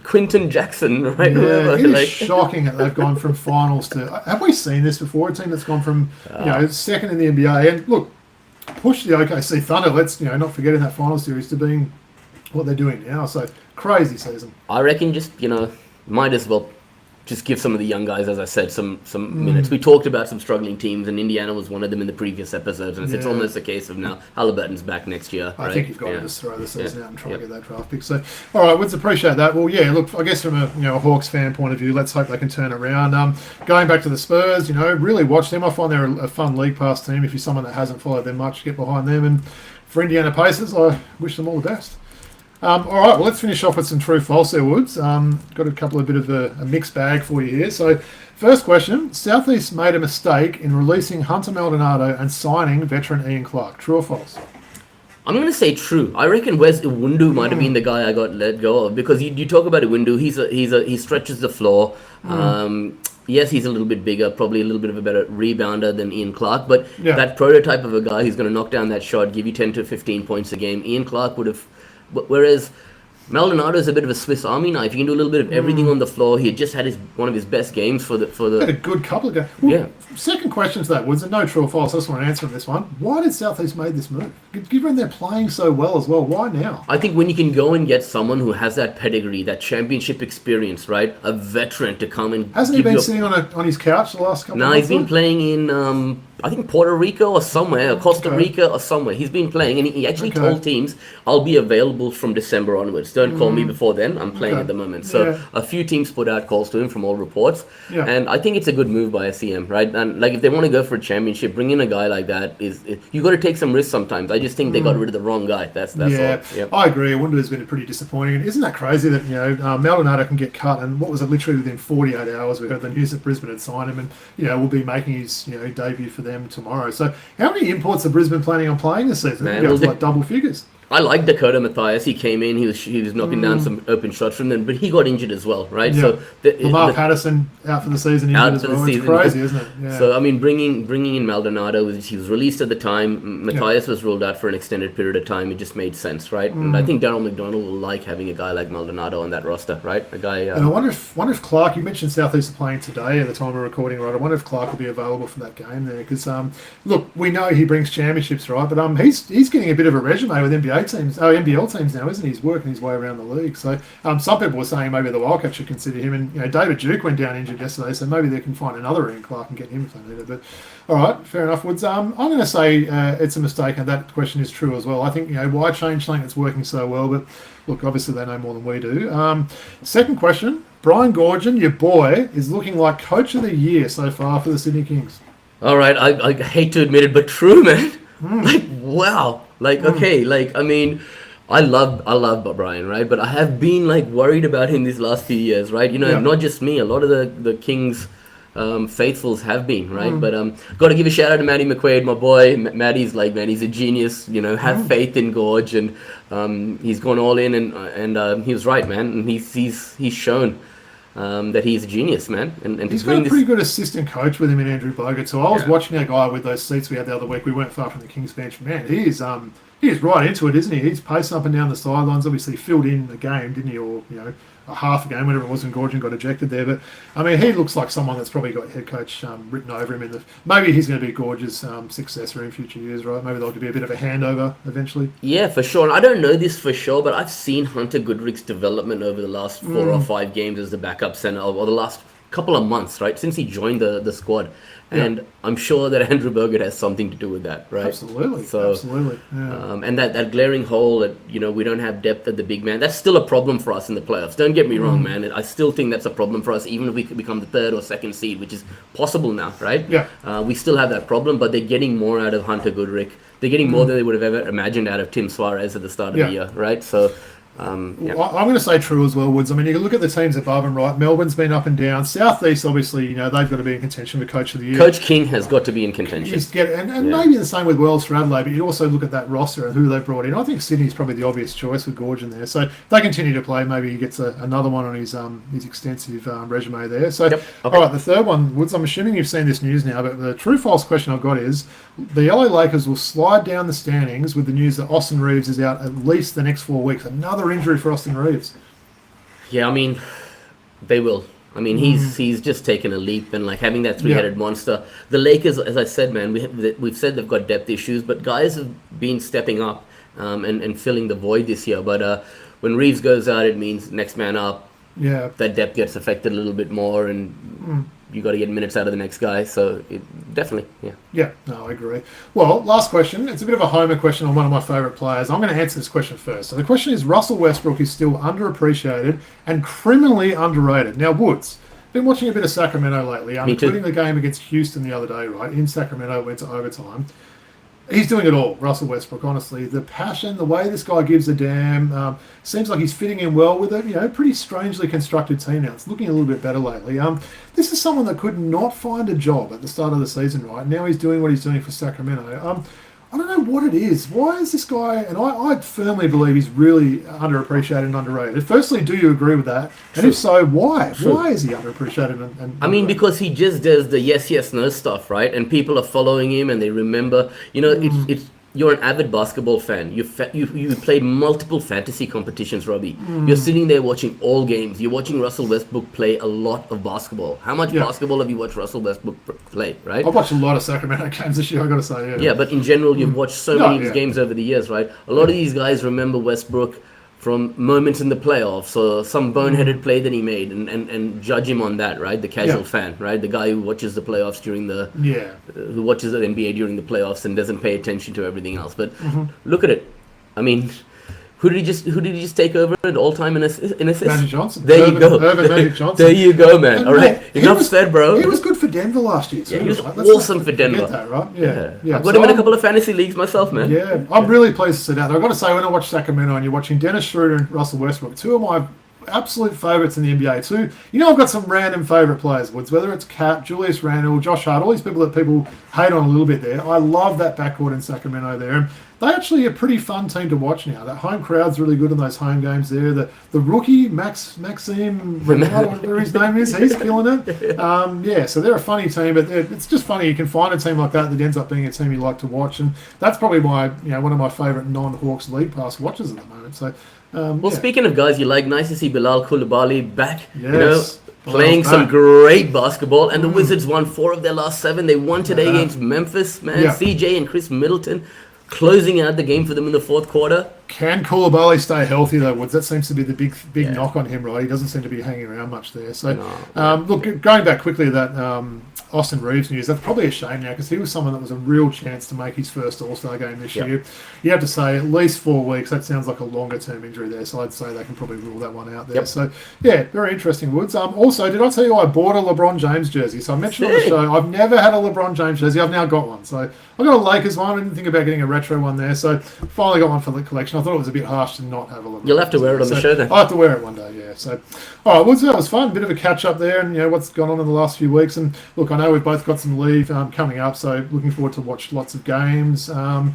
S2: Quinton Jackson, right?
S1: Yeah, it is shocking that they've gone from finals to... Have we seen this before? A team that's gone from second in the NBA and look, push the OKC Thunder. Let's not forget in that final series to being what they're doing now. So crazy season.
S2: I reckon just might as well just give some of the young guys, as I said, some minutes. We talked about some struggling teams, and Indiana was one of them in the previous episodes. And it's almost a case of now Halliburton's back next year.
S1: I think you've got to just throw the season out and try to get that draft pick. So, all right, Woods, appreciate that. Well, look, I guess from a Hawks fan point of view, let's hope they can turn around. Going back to the Spurs, really watch them. I find they're a fun league pass team. If you're someone that hasn't followed them much, get behind them. And for Indiana Pacers, I wish them all the best. All right, well, let's finish off with some true-false there, Woods. Got a couple of bit of a mixed bag for you here. So, first question, Southeast made a mistake in releasing Hunter Maldonado and signing veteran Ian Clark. True or false?
S2: I'm going to say true. I reckon Wes Iwundu might have been the guy I got let go of because you talk about Iwundu, he stretches the floor. Yes, he's a little bit bigger, probably a little bit of a better rebounder than Ian Clark, but that prototype of a guy who's going to knock down that shot, give you 10 to 15 points a game, Ian Clark would have... Whereas Maldonado is a bit of a Swiss Army knife. He can do a little bit of everything on the floor. He had just had one of his best games for the.
S1: Had a good couple of games. Well, second question to that was no true or false. I just want to answer this one. Why did Southeast make this move? Given they're playing so well as well, why now?
S2: I think when you can go and get someone who has that pedigree, that championship experience, right, a veteran to come and
S1: hasn't he been sitting on his couch the last couple?
S2: No, he's been playing in. I think Puerto Rico or somewhere, or Costa Rica or somewhere. He's been playing, and he actually told teams, I'll be available from December onwards. Don't call me before then. I'm playing at the moment. So a few teams put out calls to him from all reports. And I think it's a good move by SEM, right? And like if they want to go for a championship, bring in a guy like that. You got to take some risks sometimes. I just think they got rid of the wrong guy. That's all. Yep.
S1: I agree. Wonder has been pretty disappointing. And isn't that crazy that Maldonado can get cut? And what was it? Literally within 48 hours, we heard the news that Brisbane had signed him, and will be making his debut for them tomorrow. So how many imports are Brisbane planning on playing this season? Like double figures.
S2: I like Dakota Mathias. He came in. He was knocking down some open shots from them, but he got injured as well, right?
S1: Yeah. So Lamar Patterson out for the season. Out for the season. It's crazy, isn't it? Yeah.
S2: So I mean, bringing in Maldonado, he was released at the time. Mathias was ruled out for an extended period of time. It just made sense, right? And I think Darryl McDonald will like having a guy like Maldonado on that roster, right? A guy.
S1: And I wonder if Clark. You mentioned Southeast are playing today at the time of recording, right? I wonder if Clark will be available for that game there because look, we know he brings championships, right? But he's getting a bit of a resume with NBA teams. NBL teams now, isn't he? He's working his way around the league. So some people were saying maybe the Wildcats should consider him. And David Duke went down injured yesterday, so maybe they can find another Ian Clark and get him if they need it. But all right, fair enough, Woods. I'm going to say it's a mistake, and that question is true as well. I think why change something that's working so well? But look, obviously they know more than we do. Second question: Brian Goorjian, your boy, is looking like Coach of the Year so far for the Sydney Kings.
S2: All right, I hate to admit it, but true, man. Like wow, okay, I mean. I love Brian, right? But I have been worried about him these last few years, right? Not just me. A lot of the Kings faithfuls have been, right? But got to give a shout out to Matty McQuaid, my boy. Matty's he's a genius. Have faith in Goorj, and he's gone all in, and he was right, man. And he's shown. that he's a genius, man. And
S1: he's got a pretty good assistant coach with him in Andrew Bogut. So I was watching that guy with those seats we had the other week. We weren't far from the Kings bench. Man, he is right into it, isn't he? He's pacing up and down the sidelines. Obviously filled in the game, didn't he? Or a half a game, whatever it was, when Goorj got ejected there. But I mean, he looks like someone that's probably got head coach written over him. Maybe he's going to be Goorj's successor in future years, right? Maybe there'll be a bit of a handover eventually.
S2: Yeah, for sure. And I don't know this for sure, but I've seen Hunter Goodrick's development over the last 4 or 5 games as the backup center, or the last couple of months, right, since he joined the squad. And I'm sure that Andrew Bogut has something to do with that, right?
S1: Absolutely. Yeah.
S2: And that glaring hole that, we don't have depth at the big man, that's still a problem for us in the playoffs. Don't get me wrong, man. I still think that's a problem for us, even if we could become the 3rd or 2nd seed, which is possible now, right?
S1: Yeah.
S2: We still have that problem, but they're getting more out of Hunter Goodrick. They're getting more than they would have ever imagined out of Tim Suarez at the start of the year, right? So...
S1: Well, I'm going to say true as well, Woods. I mean, you can look at the teams above them, right? Melbourne's been up and down. Southeast, obviously, they've got to be in contention for Coach of the Year.
S2: Coach King has got to be in contention.
S1: And maybe the same with Wells for Adelaide, but you also look at that roster and who they brought in. I think Sydney's probably the obvious choice with Goorj in there. So if they continue to play, maybe he gets another one on his extensive resume there. So, all right, the third one, Woods, I'm assuming you've seen this news now, but the true-false question I've got is the LA Lakers will slide down the standings with the news that Austin Reeves is out at least the next 4 weeks. Another injury for Austin Reeves.
S2: Yeah, I mean, they will. I mean, he's just taken a leap, and like having that three-headed monster. The Lakers, as I said, man, we've said they've got depth issues, but guys have been stepping up and filling the void this year. But when Reeves goes out, it means next man up.
S1: Yeah,
S2: that depth gets affected a little bit more, and you got to get minutes out of the next guy. So definitely,
S1: yeah. No, I agree. Well, last question. It's a bit of a homer question on one of my favourite players. I'm going to answer this question first. So the question is: Russell Westbrook is still underappreciated and criminally underrated. Now, Woods, been watching a bit of Sacramento lately, including the game against Houston the other day. Right in Sacramento, went to overtime. He's doing it all, Russell Westbrook, honestly. The passion, the way this guy gives a damn, seems like he's fitting in well with a pretty strangely constructed team now. It's looking a little bit better lately. This is someone that could not find a job at the start of the season, right? Now he's doing what he's doing for Sacramento. I don't know what it is. Why is this guy, and I firmly believe he's really underappreciated and underrated. Firstly, do you agree with that? And if so, why? Why is he underappreciated and
S2: I mean, because he just does the yes, no stuff, right? And people are following him and they remember, it's you're an avid basketball fan. You played multiple fantasy competitions, Robbie. You're sitting there watching all games. You're watching Russell Westbrook play a lot of basketball. How much basketball have you watched Russell Westbrook play, right?
S1: I've watched a lot of Sacramento games this year, I've got to say,
S2: Yeah, but in general, you've watched so many of these games over the years, right? A lot of these guys remember Westbrook from moments in the playoffs or some boneheaded play that he made and judge him on that, right? The casual fan, right? The guy who watches the playoffs who watches the NBA during the playoffs and doesn't pay attention to everything else. But look at it. I mean, who did he just take over at all time in assist?
S1: Magic Johnson.
S2: There you go.
S1: Magic Johnson.
S2: There you go, man.
S1: And
S2: all right. Enough said, bro.
S1: He was good for Denver last year too.
S2: He was
S1: right?
S2: awesome for Denver.
S1: That, right? Yeah.
S2: I've got him in a couple of fantasy leagues myself, man.
S1: Yeah. I'm really pleased to see that. I've got to say, when I watch Sacramento and you're watching Dennis Schroeder and Russell Westbrook, two of my absolute favourites in the NBA too. I've got some random favourite players, Woods, whether it's Cat, Julius Randle, Josh Hart, all these people that people hate on a little bit there. I love that backcourt in Sacramento there. And they actually are a pretty fun team to watch now. That home crowd's really good in those home games there. The rookie, Maxime, whatever his name is, he's killing it. So they're a funny team, but it's just funny. You can find a team like that ends up being a team you like to watch. And that's probably why, one of my favourite non-Hawks League Pass watchers at the moment. So,
S2: speaking of guys you like, nice to see Bilal Coulibaly back.
S1: Yes.
S2: Playing some great basketball, and the Wizards won 4 of their last 7. They won today against Memphis, man. CJ and Chris Middleton closing out the game for them in the fourth quarter.
S1: Can Coulibaly stay healthy though, Woods? That seems to be the big knock on him, right? He doesn't seem to be hanging around much there. So, look, going back quickly to that Austin Reeves news, that's probably a shame now because he was someone that was a real chance to make his first All-Star game this year. You have to say at least 4 weeks. That sounds like a longer-term injury there, so I'd say they can probably rule that one out there. So, very interesting, Woods. Also, did I tell you I bought a LeBron James jersey? So I mentioned on the show, I've never had a LeBron James jersey. I've now got one. So I got a Lakers one. I didn't think about getting a retro one there. So finally got one for the collection. I thought it was a bit harsh to not have a LeBron.
S2: You'll have to wear it on the show then.
S1: I'll have to wear it one day, So, all right, Woods, that was fun. Bit of a catch-up there and, what's gone on in the last few weeks. And, look, I know we've both got some leave coming up, so looking forward to watch lots of games. I'll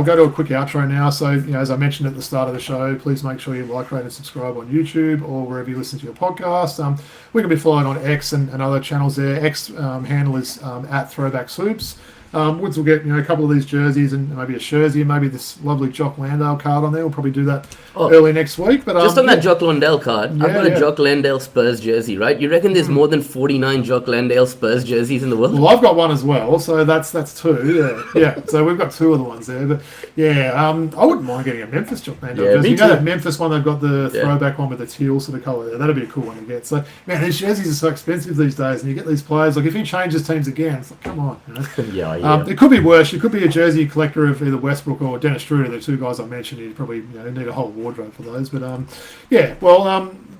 S1: go to a quick outro now. So, as I mentioned at the start of the show, please make sure you like, rate, and subscribe on YouTube or wherever you listen to your podcast. We can be followed on X and other channels there. X handle is at Throwback Hoops. Woods will get a couple of these jerseys and maybe a jersey and maybe this lovely Jock Landale card on there. We'll probably do that early next week. But
S2: just on that Jock Landale card, I've got a Jock Landale Spurs jersey, right? You reckon there's more than 49 Jock Landale Spurs jerseys in the world?
S1: Well, I've got one as well, so that's two. Yeah. So we've got two of the ones there. But I wouldn't mind getting a Memphis Jock Landale jersey. That Memphis one, they've got the throwback one with the teal sort of colour there. That'd be a cool one to get. So man, these jerseys are so expensive these days, and you get these players. Like if he changes teams again, it's like come on. It could be worse. You could be a jersey collector of either Westbrook or Dennis Schroeder, the two guys I mentioned. You probably need a whole wardrobe for those. But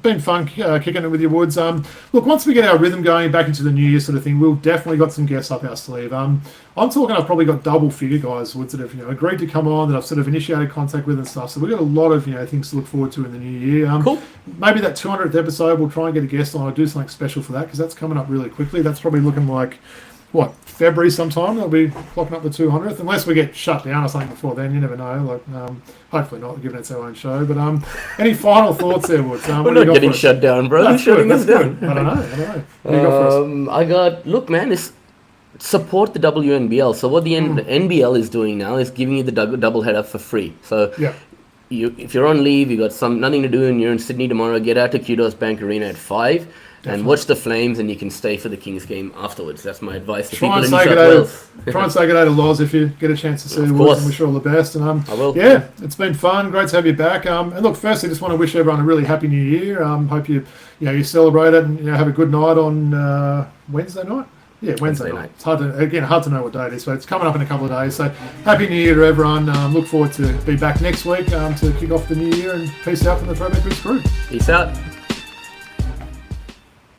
S1: been fun kicking it with your Woods. Look, once we get our rhythm going back into the new year sort of thing, we've definitely got some guests up our sleeve. I'm talking I've probably got double figure guys, Woods, that have agreed to come on, that I've sort of initiated contact with and stuff. So we've got a lot of things to look forward to in the new year.
S2: Cool.
S1: Maybe that 200th episode, we'll try and get a guest on. I'll do something special for that because that's coming up really quickly. That's probably looking like February sometime. They'll be clocking up the 200th, unless we get shut down or something before then. You never know. Hopefully not, given it's our own show. But any final thoughts there, Woods?
S2: We're not getting shut down, bro. They're shutting us down.
S1: I don't know. What do you got for us?
S2: Look, man, support the WNBL. So what the NBL is doing now is giving you the double header for free. So if you're on leave, you got nothing to do, and you're in Sydney tomorrow, get out to Kudos Bank Arena at 5. Definitely. And watch the Flames, and you can stay for the Kings game afterwards. That's my advice to people in New South Wales.
S1: Try and say good day to Loz if you get a chance to see the Woods, and wish her all the best. And
S2: I will.
S1: Yeah, it's been fun. Great to have you back. And look, firstly, just want to wish everyone a really happy New Year. Hope you celebrate it and have a good night on Wednesday night. Yeah, Wednesday night. It's hard to know what day it is, but it's coming up in a couple of days. So happy New Year to everyone. Look forward to be back next week to kick off the new year, and peace out from the Throwback Hoops crew.
S2: Peace out.